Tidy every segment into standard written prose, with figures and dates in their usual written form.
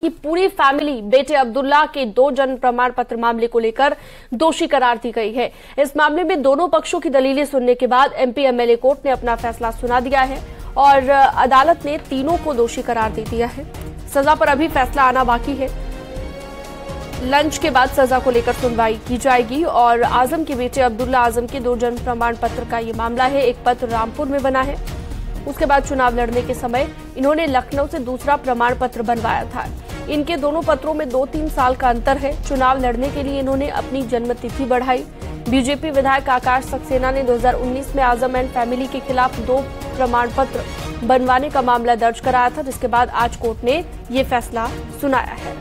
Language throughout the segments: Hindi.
की पूरी फैमिली बेटे अब्दुल्ला के 2 जन्म प्रमाण पत्र मामले को लेकर दोषी करार दी गई है। इस मामले में दोनों पक्षों की दलीलें सुनने के बाद एमपी एमएलए कोर्ट ने अपना फैसला सुना दिया है और अदालत ने तीनों को दोषी करार दे दिया है। सजा पर अभी फैसला आना बाकी है। लंच के बाद सजा को लेकर सुनवाई की जाएगी और आजम के बेटे अब्दुल्ला आजम के 2 जन्म प्रमाण पत्र का ये मामला है। एक पत्र रामपुर में बना है, उसके बाद चुनाव लड़ने के समय इन्होंने लखनऊ से दूसरा प्रमाण पत्र बनवाया था। इनके दोनों पत्रों में 2-3 साल का अंतर है। चुनाव लड़ने के लिए इन्होंने अपनी जन्म तिथि बढ़ाई। बीजेपी विधायक आकाश सक्सेना ने 2019 में आजम एंड फैमिली के खिलाफ 2 प्रमाण पत्र बनवाने का मामला दर्ज कराया था, जिसके बाद आज कोर्ट ने ये फैसला सुनाया है।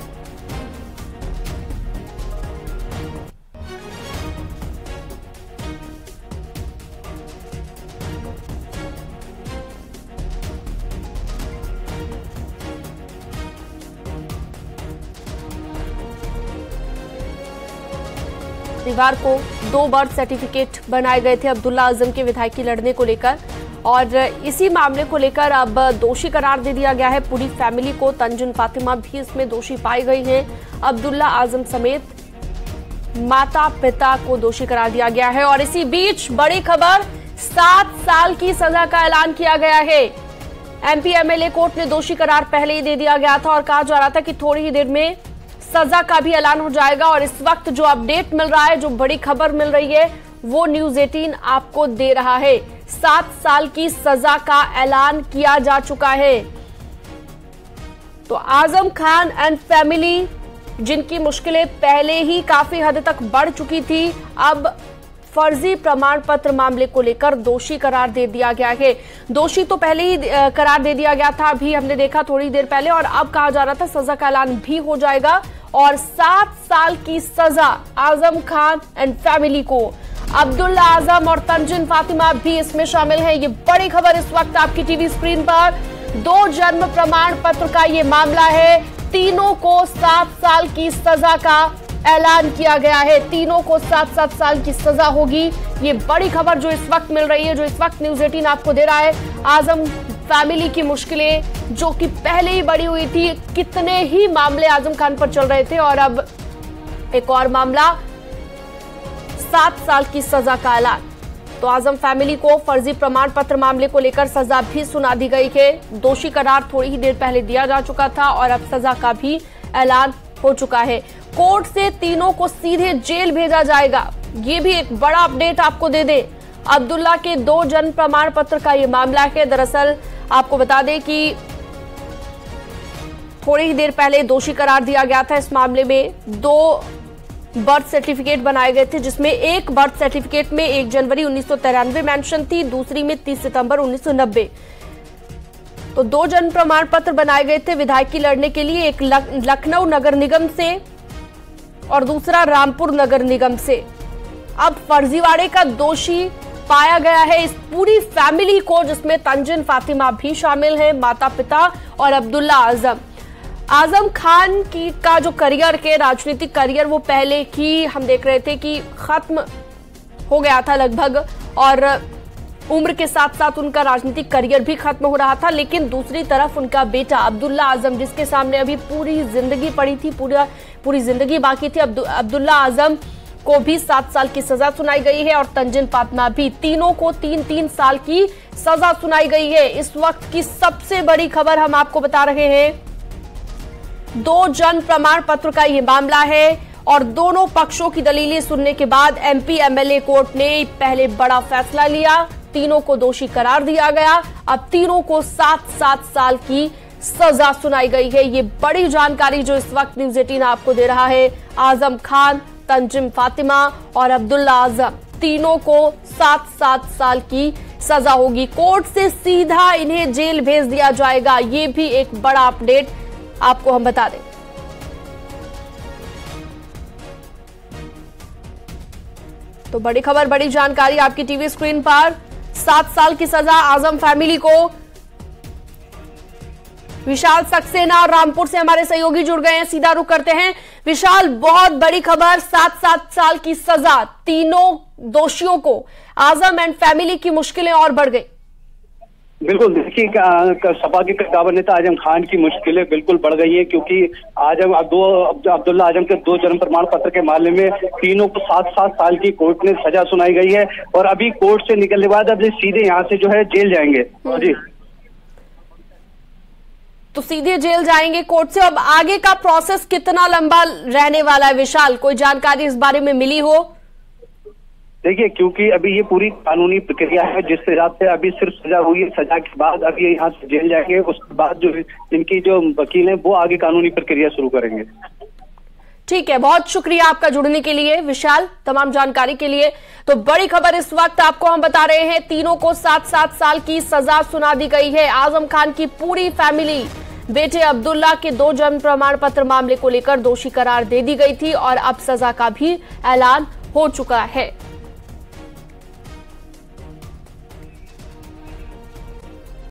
रविवार को 2 बर्थ सर्टिफिकेट बनाए गए थे अब्दुल्ला आजम के विधायकी लड़ने को लेकर और इसी मामले को लेकर अब दोषी करार दे दिया गया है पूरी फैमिली को। तंजुन फातिमा भी इसमें दोषी पाई गई हैं। अब्दुल्ला आजम समेत माता पिता को दोषी करार दिया गया है और इसी बीच बड़ी खबर, 7 साल की सजा का ऐलान किया गया है। एमपी एमएलए कोर्ट ने दोषी करार पहले ही दे दिया गया था और कहा जा रहा था कि थोड़ी ही देर में सजा का भी ऐलान हो जाएगा और इस वक्त जो अपडेट मिल रहा है, जो बड़ी खबर मिल रही है, वो न्यूज 18 आपको दे रहा है। 7 साल की सजा का ऐलान किया जा चुका है। तो आजम खान एंड फैमिली, जिनकी मुश्किलें पहले ही काफी हद तक बढ़ चुकी थी, अब फर्जी प्रमाण पत्र मामले को लेकर दोषी करार दे दिया गया है। दोषी तो पहले ही करार दे दिया गया था, अभी हमने देखा थोड़ी देर पहले, और अब कहा जा रहा था सजा का ऐलान भी हो जाएगा और 7 साल की सजा आजम खान एंड फैमिली को। अब्दुल्ला आजम और तंजुन फातिमा भी इसमें शामिल हैं। ये बड़ी खबर इस वक्त आपकी टीवी स्क्रीन पर। 2 जन्म प्रमाण पत्र का ये मामला है। तीनों को 7 साल की सजा का ऐलान किया गया है। तीनों को 7-7 साल की सजा होगी। ये बड़ी खबर जो इस वक्त मिल रही है, जो इस वक्त न्यूज 18 आपको दे रहा है। आजम फैमिली की मुश्किलें जो कि पहले ही बढ़ी हुई थी, कितने ही मामले आजम खान पर चल रहे थे और अब एक और मामला, 7 साल की सजा का ऐलान। तो आजम फैमिली को फर्जी प्रमाण पत्र मामले को लेकर सजा भी सुना दी गई है। दोषी करार थोड़ी ही देर पहले दिया जा चुका था और अब सजा का भी ऐलान हो चुका है। कोर्ट से तीनों को सीधे जेल भेजा जाएगा। ये भी एक बड़ा अपडेट आपको दे दे। अब्दुल्ला के 2 जन्म प्रमाण पत्र का ये मामला है। दरअसल आपको बता दें कि थोड़ी ही देर पहले दोषी करार दिया गया था। इस मामले में 2 बर्थ सर्टिफिकेट बनाए गए थे, जिसमें एक बर्थ सर्टिफिकेट में 1 जनवरी 1993 मेंशन थी, दूसरी में 30 सितंबर 1990। तो 2 जन्म प्रमाण पत्र बनाए गए थे विधायकी लड़ने के लिए, एक लखनऊ नगर निगम से और दूसरा रामपुर नगर निगम से। अब फर्जीवाड़े का दोषी पाया गया है इस पूरी फैमिली को, जिसमें तंजुन फातिमा भी शामिल है, माता पिता और अब्दुल्ला आजम। आजम खान का जो करियर के राजनीतिक करियर, वो पहले ही हम देख रहे थे कि खत्म हो गया था लगभग, और उम्र के साथ साथ उनका राजनीतिक करियर भी खत्म हो रहा था। लेकिन दूसरी तरफ उनका बेटा अब्दुल्ला आजम, जिसके सामने अभी पूरी जिंदगी पड़ी थी, पूरी जिंदगी बाकी थी, अब्दुल्ला आजम को भी 7 साल की सजा सुनाई गई है और तंजुन फातिमा भी। तीनों को 3-3 साल की सजा सुनाई गई है। इस वक्त की सबसे बड़ी खबर हम आपको बता रहे हैं। 2 जन्म प्रमाण पत्र का ये मामला है और दोनों पक्षों की दलीलें सुनने के बाद एमपी एमएलए कोर्ट ने पहले बड़ा फैसला लिया। तीनों को दोषी करार दिया गया। अब तीनों को 7-7 साल की सजा सुनाई गई है। ये बड़ी जानकारी जो इस वक्त न्यूज 18 आपको दे रहा है। आजम खान, तंजुन फातिमा और अब्दुल्ला आजम, तीनों को 7-7 साल की सजा होगी। कोर्ट से सीधा इन्हें जेल भेज दिया जाएगा। ये भी एक बड़ा अपडेट आपको हम बता दें। तो बड़ी खबर, बड़ी जानकारी आपकी टीवी स्क्रीन पर। 7 साल की सजा आजम फैमिली को। विशाल सक्सेना रामपुर से हमारे सहयोगी जुड़ गए हैं, सीधा रुख करते हैं। विशाल, बहुत बड़ी खबर, 7-7 साल की सजा तीनों दोषियों को। आजम एंड फैमिली की मुश्किलें और बढ़ गई। बिल्कुल, देखिए सपा के कद्दावर नेता आजम खान की मुश्किलें बिल्कुल बढ़ गई हैं, क्योंकि अब्दुल्ला आजम के 2 जन्म प्रमाण पत्र के मामले में तीनों को 7-7 साल की कोर्ट ने सजा सुनाई गई है और अभी कोर्ट से निकलने के बाद अब सीधे यहाँ से जो है जेल जाएंगे। जी, तो सीधे जेल जाएंगे कोर्ट से। अब आगे का प्रोसेस कितना लंबा रहने वाला है विशाल, कोई जानकारी इस बारे में मिली हो? देखिए, क्योंकि अभी ये पूरी कानूनी प्रक्रिया है, जिस हिसाब से अभी सिर्फ सजा हुई है, सजा के बाद अभी ये यहाँ से जेल जाएंगे, उसके बाद जो इनकी जो वकील हैं वो आगे कानूनी प्रक्रिया शुरू करेंगे। ठीक है, बहुत शुक्रिया आपका जुड़ने के लिए विशाल, तमाम जानकारी के लिए। तो बड़ी खबर इस वक्त आपको हम बता रहे हैं, तीनों को 7-7 साल की सजा सुना दी गई है। आजम खान की पूरी फैमिली बेटे अब्दुल्ला के 2 जन्म प्रमाण पत्र मामले को लेकर दोषी करार दे दी गई थी और अब सजा का भी ऐलान हो चुका है।